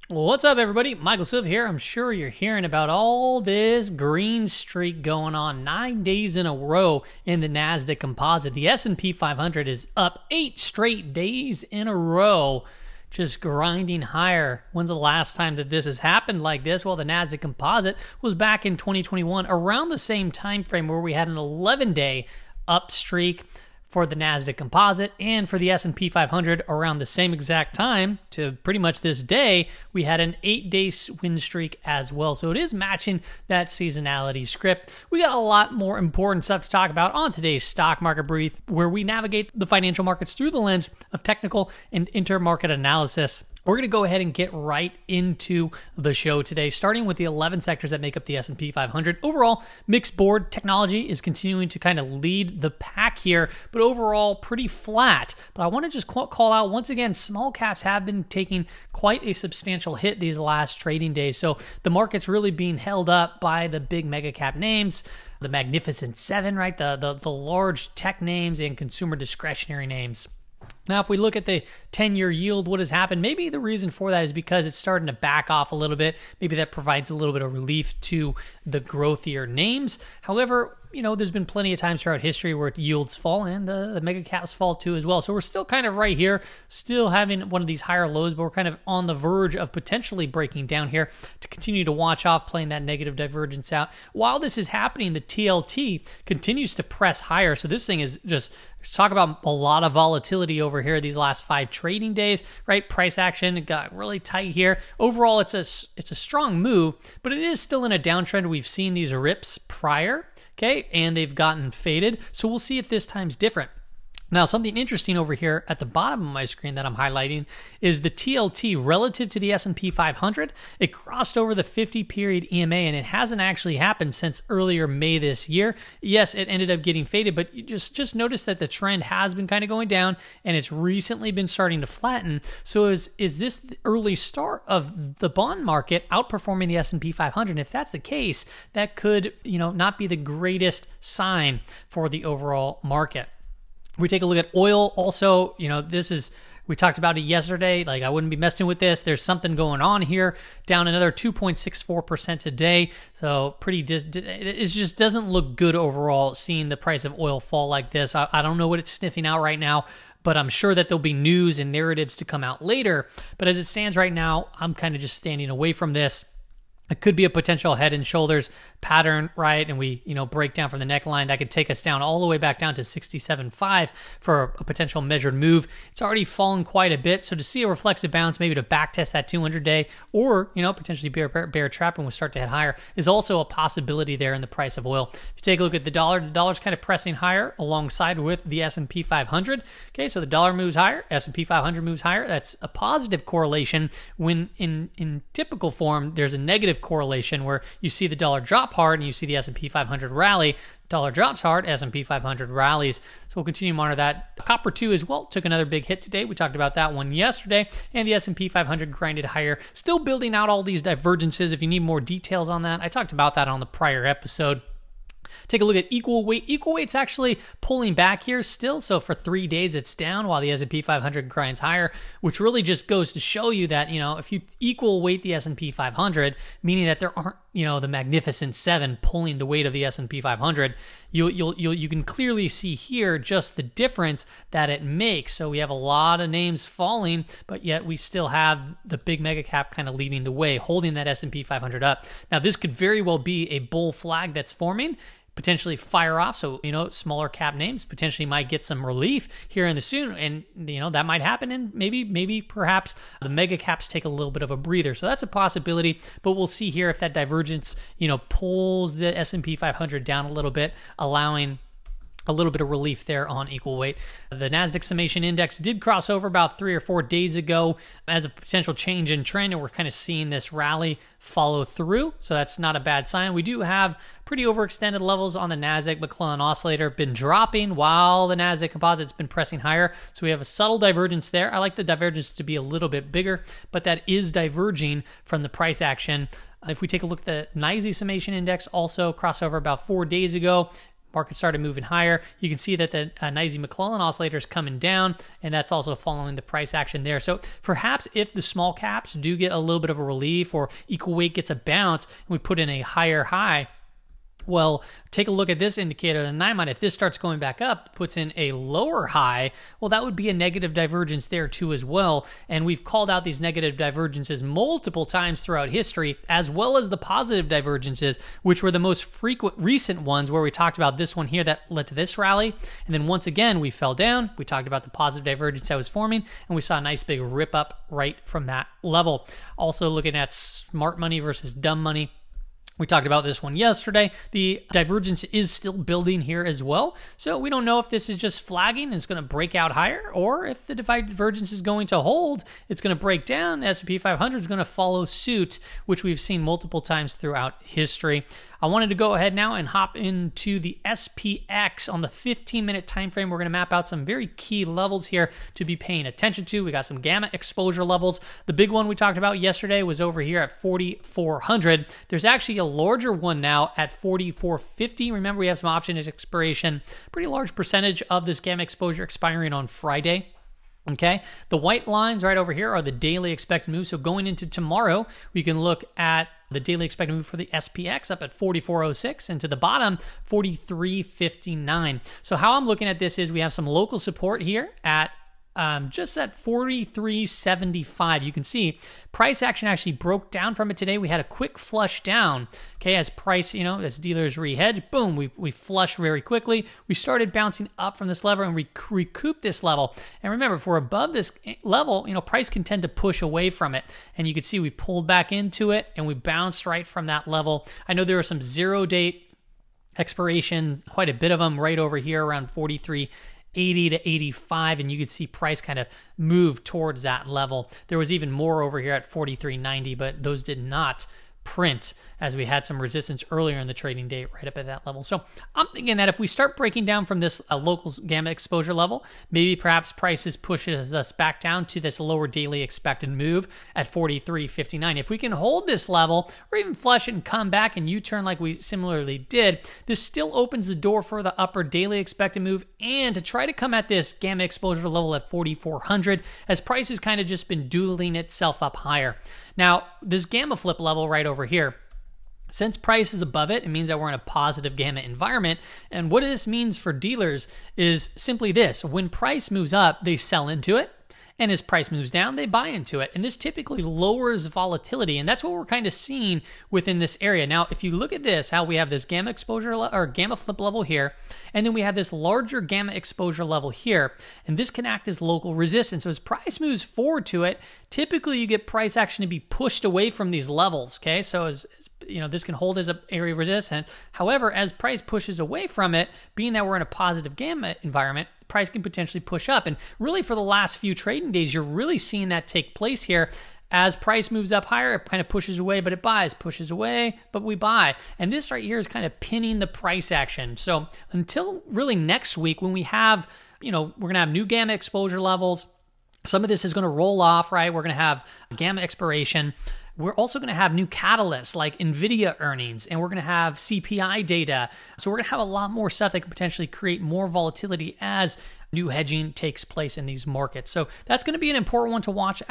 What's up, everybody? Michael Silva here. I'm sure you're hearing about all this green streak going on 9 days in a row in the NASDAQ Composite. The S&P 500 is up 8 straight days in a row, just grinding higher. When's the last time that this has happened like this? Well, the NASDAQ Composite was back in 2021, around the same time frame where we had an 11-day up streak for the NASDAQ Composite, and for the S&P 500 around the same exact time to pretty much this day, we had an 8-day win streak as well. So it is matching that seasonality script. We got a lot more important stuff to talk about on today's Stock Market Brief, where we navigate the financial markets through the lens of technical and intermarket analysis. We're going to go ahead and get right into the show today, starting with the 11 sectors that make up the S&P 500. Overall, mixed board. Technology is continuing to kind of lead the pack here, but overall pretty flat. But I want to just call out, once again, small caps have been taking quite a substantial hit these last trading days. So the market's really being held up by the big mega cap names, the Magnificent Seven, right? The large tech names and consumer discretionary names. Now, if we look at the 10-year yield, what has happened? Maybe the reason for that is because it's starting to back off a little bit. Maybe that provides a little bit of relief to the growthier names. However, you know, there's been plenty of times throughout history where yields fall and the mega caps fall too as well. So we're still kind of right here, still having one of these higher lows, but we're kind of on the verge of potentially breaking down here to continue to watch off, playing that negative divergence out. While this is happening, the TLT continues to press higher. So this thing is just, talk about a lot of volatility over here these last 5 trading days, right? Price action got really tight here. Overall, it's a strong move, but it is still in a downtrend. We've seen these rips prior, okay, and they've gotten faded. So we'll see if this time's different. Now, something interesting over here at the bottom of my screen that I'm highlighting is the TLT relative to the S&P 500. It crossed over the 50-period EMA, and it hasn't actually happened since earlier May this year. Yes, it ended up getting faded, but you just notice that the trend has been kind of going down, and it's recently been starting to flatten. So is this the early start of the bond market outperforming the S&P 500? If that's the case, that could, you know, not be the greatest sign for the overall market. We take a look at oil also, you know, we talked about it yesterday. Like, I wouldn't be messing with this. There's something going on here, down another 2.64% today. So it just doesn't look good overall, seeing the price of oil fall like this. I don't know what it's sniffing out right now, but I'm sure that there'll be news and narratives to come out later. But as it stands right now, I'm kind of just standing away from this. It could be a potential head and shoulders pattern, right? And we, break down from the neckline. That could take us down all the way back down to 67.5 for a potential measured move. It's already fallen quite a bit. So to see a reflexive bounce, maybe to back test that 200-day or, potentially bear trap and we'll start to head higher is also a possibility there in the price of oil. If you take a look at the dollar's kind of pressing higher alongside with the S&P 500. Okay, so the dollar moves higher, S&P 500 moves higher. That's a positive correlation when in typical form, there's a negative correlation where you see the dollar drop hard and you see the S&P 500 rally. Dollar drops hard, S&P 500 rallies. So we'll continue to monitor that. Copper too as well took another big hit today. We talked about that one yesterday, and the S&P 500 grinded higher. Still building out all these divergences. If you need more details on that, I talked about that on the prior episode. Take a look at equal weight. Equal weight's actually pulling back here still. So for 3 days, it's down while the S&P 500 grinds higher, which really just goes to show you that, if you equal weight the S&P 500, meaning that there aren't, the Magnificent Seven pulling the weight of the S&P 500, you can clearly see here just the difference that it makes. So we have a lot of names falling, but yet we still have the big mega cap kind of leading the way, holding that S&P 500 up. Now, this could very well be a bull flag that's forming, potentially fire off. So, smaller cap names potentially might get some relief here in the soon. And, that might happen. And maybe perhaps the mega caps take a little bit of a breather. So that's a possibility, but we'll see here if that divergence, pulls the S&P 500 down a little bit, allowing a little bit of relief there on equal weight. The NASDAQ Summation Index did cross over about 3 or 4 days ago as a potential change in trend, and we're kind of seeing this rally follow through, so that's not a bad sign. We do have pretty overextended levels on the NASDAQ McClellan Oscillator, been dropping while the NASDAQ Composite's been pressing higher, so we have a subtle divergence there. I like the divergence to be a little bit bigger, but that is diverging from the price action. If we take a look at the NYSE Summation Index, also crossed over about 4 days ago, market started moving higher. You can see that the NASDAQ oscillator is coming down, and that's also following the price action there. So perhaps if the small caps do get a little bit of a relief, or equal weight gets a bounce, and we put in a higher high, well, take a look at this indicator, the 9-month. If this starts going back up, puts in a lower high, well, that would be a negative divergence there too as well. And we've called out these negative divergences multiple times throughout history, as well as the positive divergences, which were the most frequent recent ones, where we talked about this one here that led to this rally. And then once again, we fell down. We talked about the positive divergence that was forming, and we saw a nice big rip up right from that level. Also looking at smart money versus dumb money. We talked about this one yesterday. The divergence is still building here as well. So we don't know if this is just flagging and it's going to break out higher, or if the divergence is going to hold, it's going to break down. S&P 500 is going to follow suit, which we've seen multiple times throughout history. I wanted to go ahead now and hop into the SPX on the 15-minute time frame. We're going to map out some very key levels here to be paying attention to. We got some gamma exposure levels. The big one we talked about yesterday was over here at 4,400. There's actually a larger one now at 4,450. Remember, we have some option expiration. Pretty large percentage of this gamma exposure expiring on Friday. Okay, the white lines right over here are the daily expected move. So going into tomorrow, we can look at the daily expected move for the SPX up at 4406, and to the bottom 4359. So how I'm looking at this is we have some local support here at just at 43.75. You can see price action actually broke down from it today. We had a quick flush down, okay, as price, as dealers re-hedge, boom, we flushed very quickly. We started bouncing up from this level, and we recouped this level. And remember, if we're above this level, price can tend to push away from it. And you can see we pulled back into it, and we bounced right from that level. I know there were some 0-date expirations, quite a bit of them right over here around 43.80 to 85, and you could see price kind of move towards that level. There was even more over here at 43.90, but those did not print, as we had some resistance earlier in the trading day right up at that level. So I'm thinking that if we start breaking down from this local gamma exposure level, maybe perhaps prices pushes us back down to this lower daily expected move at 43.59. If we can hold this level, or even flush it and come back and U-turn like we similarly did, this still opens the door for the upper daily expected move, and to try to come at this gamma exposure level at 4,400, as price has kind of just been doodling itself up higher. Now, this gamma flip level right over here, since price is above it, it means that we're in a positive gamma environment. And what this means for dealers is simply this: when price moves up, they sell into it. And as price moves down, they buy into it. And this typically lowers volatility. And that's what we're kind of seeing within this area. Now, if you look at this, how we have this gamma exposure or gamma flip level here, and then we have this larger gamma exposure level here, and this can act as local resistance. So as price moves forward to it, typically you get price action to be pushed away from these levels. Okay, so as this can hold as an area of resistance. However, as price pushes away from it, being that we're in a positive gamma environment, price can potentially push up. And really, for the last few trading days, you're really seeing that take place here. As price moves up higher, it kind of pushes away, but it buys, pushes away, but we buy. And this right here is kind of pinning the price action. So until really next week, when we have, we're going to have new gamma exposure levels, some of this is going to roll off, right? We're going to have gamma expiration. We're also going to have new catalysts like NVIDIA earnings, and we're going to have CPI data. So we're going to have a lot more stuff that can potentially create more volatility as new hedging takes place in these markets. So that's going to be an important one to watch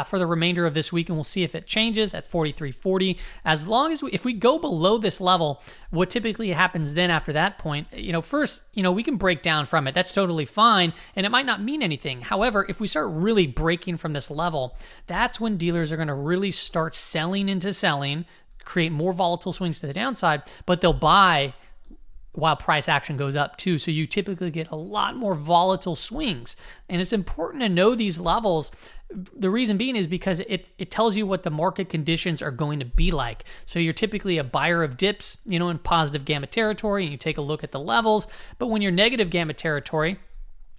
for the remainder of this week, and we'll see if it changes at 43.40. As long as if we go below this level, what typically happens then after that point, first, we can break down from it. That's totally fine, and it might not mean anything. However, if we start really breaking from this level, that's when dealers are going to really start selling into selling, create more volatile swings to the downside, but they'll buy while price action goes up too. So you typically get a lot more volatile swings. And it's important to know these levels. The reason being is because it tells you what the market conditions are going to be like. So you're typically a buyer of dips, in positive gamma territory, and you take a look at the levels. But when you're negative gamma territory,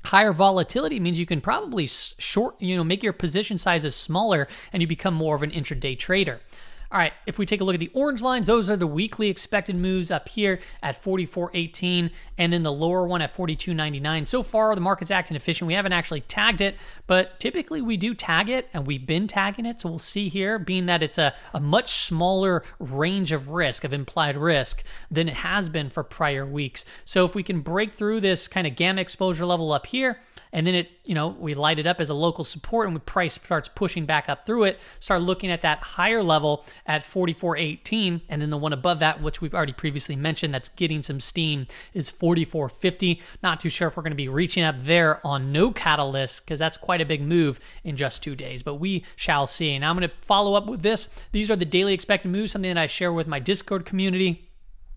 higher volatility means you can probably make your position sizes smaller, and you become more of an intraday trader. All right, if we take a look at the orange lines, those are the weekly expected moves up here at 44.18, and then the lower one at 42.99. So far, the market's acting efficient. We haven't actually tagged it, but typically we do tag it, and we've been tagging it. So we'll see here, being that it's a much smaller range of risk, of implied risk, than it has been for prior weeks. So if we can break through this kind of gamma exposure level up here, and then it, we light it up as a local support, and the price starts pushing back up through it, start looking at that higher level at 44.18, and then the one above that, which we've already previously mentioned, that's getting some steam, is 44.50. Not too sure if we're going to be reaching up there on no catalyst, because that's quite a big move in just 2 days, but we shall see. Now I'm going to follow up with this. These are the daily expected moves, something that I share with my Discord community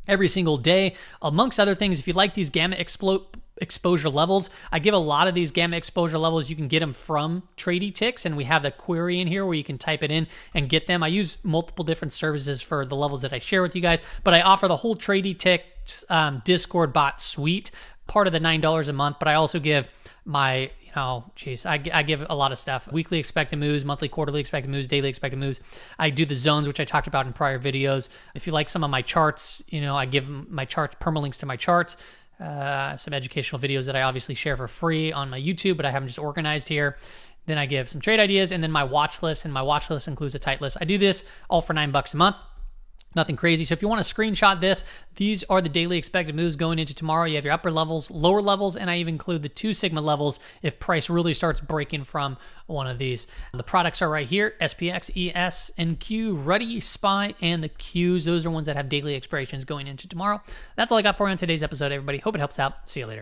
every single day. Amongst other things, if you like these gamma exposure levels, I give a lot of these gamma exposure levels. You can get them from Tradie Ticks, and we have the query in here where you can type it in and get them. I use multiple different services for the levels that I share with you guys, but I offer the whole Tradie Ticks Discord bot suite, part of the $9 a month, but I also give my I give a lot of stuff. Weekly expected moves, monthly, quarterly expected moves, daily expected moves. I do the zones, which I talked about in prior videos. If you like some of my charts, I give my charts, permalinks to my charts, some educational videos that I obviously share for free on my YouTube, but I have them just organized here. Then I give some trade ideas, and then my watch list, and my watch list includes a tight list. I do this all for $9 a month. Nothing crazy. So if you want to screenshot this, these are the daily expected moves going into tomorrow. You have your upper levels, lower levels, and I even include the 2 sigma levels if price really starts breaking from one of these. The products are right here: SPX, ES, and Q, Ruddy, SPY, and the Qs. Those are ones that have daily expirations going into tomorrow. That's all I got for you on today's episode, everybody. Hope it helps out. See you later.